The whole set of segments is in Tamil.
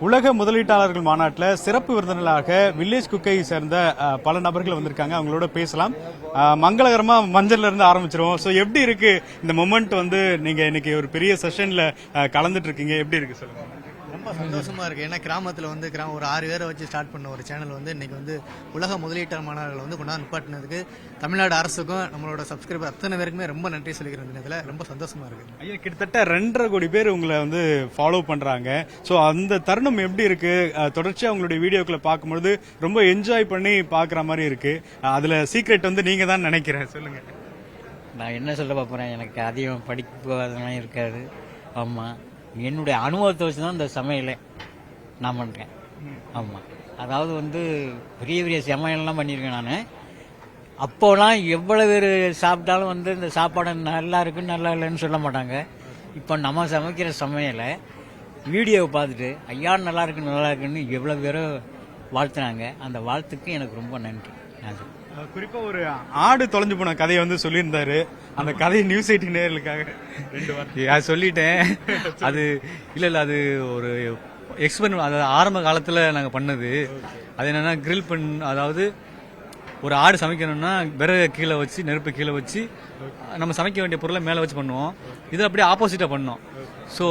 உலக முதலீட்டாளர்கள் மாநாட்டில் சிறப்பு விருந்தினராக வில்லேஜ் குக்கை சேர்ந்த பல நபர்கள் வந்திருக்காங்க. அவங்களோட பேசலாம். மங்களகரமா மஞ்சள்ல இருந்து ஆரம்பிச்சிருவோம். ஸோ எப்படி இருக்கு இந்த மொமெண்ட்? நீங்க இன்னைக்கு ஒரு பெரிய செஷன்ல கலந்துட்டு இருக்கீங்க, எப்படி இருக்கு சொல்லுங்க. ரொம்ப சந்தோஷமா இருக்கு. ஏன்னா கிராமத்தில் ஒரு 6 பேரை வச்சு ஸ்டார்ட் பண்ண ஒரு சேனல் இன்னைக்கு உலக முதலீட்டாளர் மாநாடுகள் கொண்டாந்து நிப்பாட்டினதுக்கு தமிழ்நாடு அரசுக்கும் நம்மளோட சப்ஸ்கிரைபர் அத்தனை பேருக்குமே ரொம்ப நன்றி சொல்லிக்கிறேன். இதுல ரொம்ப சந்தோஷமா இருக்கு. ஐயா, கிட்டத்தட்ட 2.5 கோடி பேர் உங்களை ஃபாலோ பண்றாங்க. ஸோ அந்த தருணம் எப்படி இருக்கு? தொடர்ச்சியா உங்களுடைய வீடியோக்களை பார்க்கும்போது ரொம்ப என்ஜாய் பண்ணி பாக்குற மாதிரி இருக்கு. அதுல சீக்ரெட் நீங்க தான் நினைக்கிறேன், சொல்லுங்க. நான் என்ன சொல்ல போறேன், எனக்கு அதிகம் படிப்பு அதெல்லாம் இருக்காது. ஆமா, என்னுடைய அனுபவத்தை வச்சு தான் இந்த சமையலை நான் பண்ணுறேன். ஆமாம், அதாவது பெரிய பெரிய சமையல்லாம் பண்ணியிருக்கேன் நான். அப்போலாம் எவ்வளோ பேர் சாப்பிட்டாலும் இந்த சாப்பாடு நல்லா இருக்குன்னு நல்லா இல்லைன்னு சொல்ல மாட்டாங்க. இப்போ நம்ம சமைக்கிற சமையலை வீடியோவை பார்த்துட்டு ஐயா நல்லா இருக்குன்னு எவ்வளோ பேரும் வாழ்த்துனாங்க. அந்த வாழ்த்துக்கு எனக்கு ரொம்ப நன்றி. குறிப்பா ஒரு ஆடு தொலைஞ்சு போன கதையை சொல்லியிருந்தாரு. அந்த கதையை நியூஸ் 18 நேர்களுக்காக 2 வார்த்தை சொல்லிட்டேன். அது இல்ல அது ஒரு எக்ஸ்பெரிமெண்ட், அதாவது ஆரம்ப காலத்துல நாங்க பண்ணது. அது என்னன்னா கிரில் அதாவது ஒரு ஆடு சமைக்கணும்னா விறகு கீழே வச்சு, நெருப்பு கீழே வச்சு நம்ம சமைக்க வேண்டிய பொருளை மேலே வச்சு பண்ணுவோம். இது அப்படியே ஆப்போசிட்டா பண்ணோம். ஸோ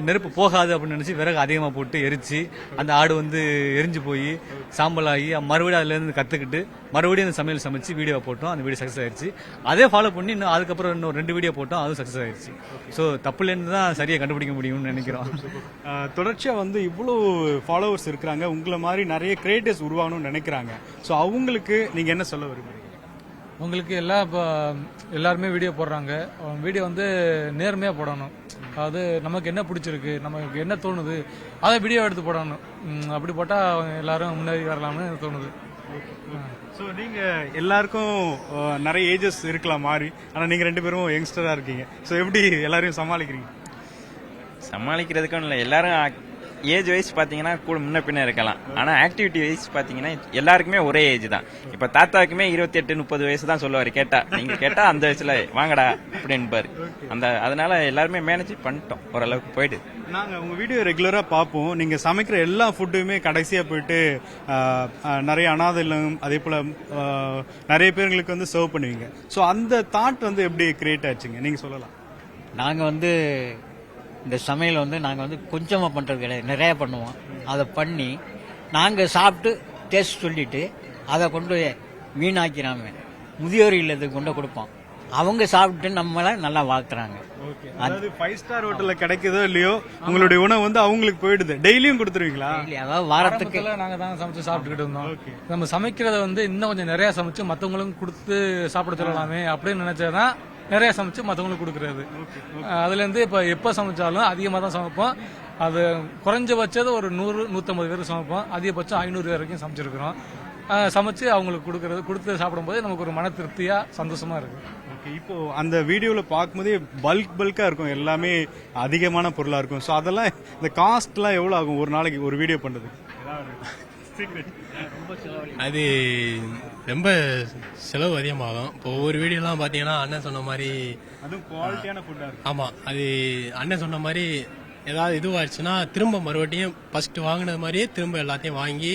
நெருப்பு போகாது அப்படின்னு நினைச்சு விறகு அதிகமாக போட்டு எரிச்சு அந்த ஆடு எரிஞ்சு போய் சாம்பலாகி மறுபடியும் அதுலேருந்து கற்றுக்கிட்டு மறுபடியும் அந்த சமையல் சமைச்சு வீடியோ போட்டோம். அந்த வீடியோ சக்ஸஸ் ஆயிடுச்சு. அதே ஃபாலோ பண்ணி அதுக்கப்புறம் இன்னும் 2 வீடியோ போட்டோம், அதுவும் சக்ஸஸ் ஆயிடுச்சு. ஸோ தப்புலேருந்து தான் சரியாக கண்டுபிடிக்க முடியும்னு நினைக்கிறோம். தொடர்ச்சியாக இவ்வளோ ஃபாலோவர்ஸ் இருக்கிறாங்க, உங்களை மாதிரி நிறைய கிரியேட்டர்ஸ் உருவாகணும்னு நினைக்கிறாங்க. ஸோ அவங்களுக்கு நீங்கள் என்ன சொல்ல விரும்புறீங்க? உங்களுக்கு எல்லாருமே வீடியோ போடுறாங்க. வீடியோ நேர்மையாக போடணும். அதாவது நமக்கு என்ன பிடிச்சிருக்கு, நமக்கு என்ன தோணுது, அதை வீடியோ எடுத்து போடணும். அப்படி போட்டால் எல்லாரும் முன்னேறி வரலாம்னு தோணுது. ஸோ நீங்கள் எல்லாருக்கும் நிறைய ஏஜஸ் இருக்கலாம் மாறி, ஆனால் நீங்கள் 2 பேரும் யங்ஸ்டராக இருக்கீங்க. ஸோ எப்படி எல்லாரையும் சமாளிக்கிறீங்க? சமாளிக்கிறதுக்கும் இல்லை, எல்லாரும் ஏஜ் வைஸ் பார்த்தீங்கன்னா கூட முன்ன பின்ன இருக்கலாம். ஆனால் ஆக்டிவிட்டி வைஸ் பார்த்தீங்கன்னா எல்லாருக்குமே ஒரே ஏஜ் தான். இப்போ தாத்தாவுக்குமே 28-30 வயசு தான் சொல்லுவார். நீங்கள் கேட்டா அந்த வயசுல வாங்கடா அப்படின்பாரு. அதனால எல்லாருமே மேனேஜ் பண்ணிட்டோம், ஓரளவுக்கு போயிட்டு. நாங்கள் உங்கள் வீடியோ ரெகுலராக பார்ப்போம். நீங்கள் சமைக்கிற எல்லா ஃபுட்டுமே கடைசியாக போயிட்டு நிறைய அனாதை இல்லம், அதே போல் நிறைய பேர்களுக்கு சர்வ் பண்ணுவீங்க. ஸோ அந்த தாட் எப்படி கிரியேட் ஆச்சுங்க, நீங்கள் சொல்லலாம். நாங்கள் இந்த சமையல் நாங்கள் கொஞ்சமாக பண்ணுறது கிடையாது, நிறையா பண்ணுவோம். அதை பண்ணி நாங்கள் சாப்பிட்டு டேஸ்ட் சொல்லிட்டு அதை கொண்டு வீணாக்கிறாம முதியோர் இல்லத்துக்கு கொண்டு கொடுப்போம். அவங்க சாப்பிட்டு நம்மளை நல்லா வாழ்த்துறாங்க. அதாவது 5 ஸ்டார் ஹோட்டல்ல கிடைக்குதோ இல்லையோ உங்களுடைய உணவு அவங்களுக்கு போயிடுது. டெய்லியும் கொடுத்துருவீங்களா? அதாவது வாரத்துக்கு நாங்க தான் சமைச்சு சாப்பிட்டுக்கிட்டு இருந்தோம். நம்ம சமைக்கிறத இன்னும் கொஞ்சம் நிறைய சமைச்சு மற்றவங்களுக்கும் கொடுத்து சாப்பிட சொல்லலாமே அப்படின்னு நினைச்சதான் நிறைய சமைச்சு மற்றவங்களுக்கு கொடுக்கறது. அதுல இருந்து இப்ப எப்ப சமைச்சாலும் அதிகமாக தான் சமைப்போம். அது குறைஞ்சபட்சம் ஒரு 100-150 பேருக்கு சமைப்போம். அதிகபட்சம் 500 பேர் வரைக்கும் சமைச்சிருக்கிறோம். சமைச்சு அவங்களுக்கு கொடுத்து சாப்பிடும்போது நமக்கு ஒரு மன திருப்தியா சந்தோஷமா இருக்கு. இப்போ அந்த வீடியோல பார்க்கும்போதே பல்கா இருக்கும், எல்லாமே அதிகமான பொருளா இருக்கும். ஸோ அதெல்லாம் இந்த காஸ்ட் எல்லாம் எவ்வளவு ஆகும் ஒரு நாளைக்கு ஒரு வீடியோ பண்றது? அது ரொம்ப செலவு அதிகமாகும். இப்போ ஒவ்வொரு வீடியோலாம் பார்த்தீங்கன்னா அண்ணன் சொன்ன மாதிரி அதுவும் குவாலிட்டியான ஃபுட்டா இருக்கும். ஆமாம், அது அண்ணன் சொன்ன மாதிரி ஏதாவது இதுவாச்சுன்னா திரும்ப மறுபடியும் ஃபர்ஸ்ட் வாங்கினது மாதிரியே திரும்ப எல்லாத்தையும் வாங்கி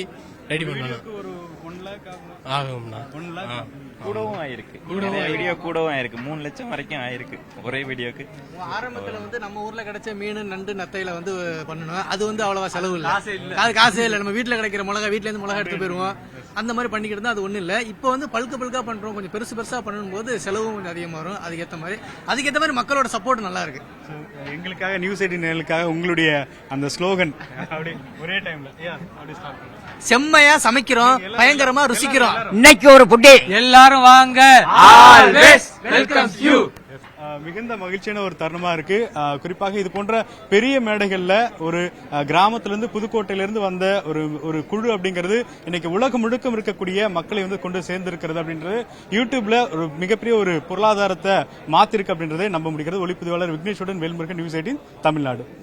ரெடி பண்ணணும். ஒரு 1 லேக் ஆகும்ண்ணா. 1 லேக் கூடவும் ஆயிருக்கு. வீடியோ கூடவும் ஆயிருக்கு. 3 லட்சம் வரைக்கும் ஆயிருக்கு ஒரே வீடியோக்கு. ஆரம்பத்துல நம்ம ஊர்ல கிடைச்ச மீன், நண்டு, நத்தையில பண்ணணும். அது அவ்வளவா செலவு இல்ல, அது காசே இல்ல. நம்ம வீட்டுல கிடைக்கிற மிளகா, வீட்டுல இருந்து மிளகா எடுத்து போயிருவோம். அந்த மாதிரி பண்ணிக்கிட்டு இருந்தா அது ஒண்ணு இல்ல. இப்போ பல்கா பண்றோம், கொஞ்சம் பெருசா பண்ணும் போது செலவும் கொஞ்சம் அதிகமா வரும். அதுக்கேற்ற மாதிரி மக்களோட சப்போர்ட் நல்லா இருக்கு. எங்களுக்காக நியூஸ் 18 நேயர்களுக்காக உங்களுடைய அந்த ஸ்லோகன் ஒரே டைம்ல செம்மையா சமைக்கிறோம், பயங்கரமா ருசிக்கிறோம். இன்னைக்கு ஒரு புட்டி எல்லாரும் வாங்க. மிகுந்த மகிழ்ச்சியான ஒரு தருணமா இருக்கு. குறிப்பாக இது போன்ற பெரிய மேடைகள்ல ஒரு கிராமத்திலிருந்து புதுக்கோட்டையிலிருந்து வந்த ஒரு குழு அப்படிங்கிறது இன்னைக்கு உலகம் முழுக்கம் இருக்கக்கூடிய மக்களை கொண்டு சேர்ந்திருக்கிறது அப்படின்றது யூடியூப்ல ஒரு மிகப்பெரிய ஒரு பொருளாதாரத்தை மாத்திருக்கு அப்படின்றதை நம்ப முடிகிறது. ஒளிப்பதிவாளர் விக்னேஷுடன் வேல்முருகன், நியூஸ் 18 தமிழ்நாடு.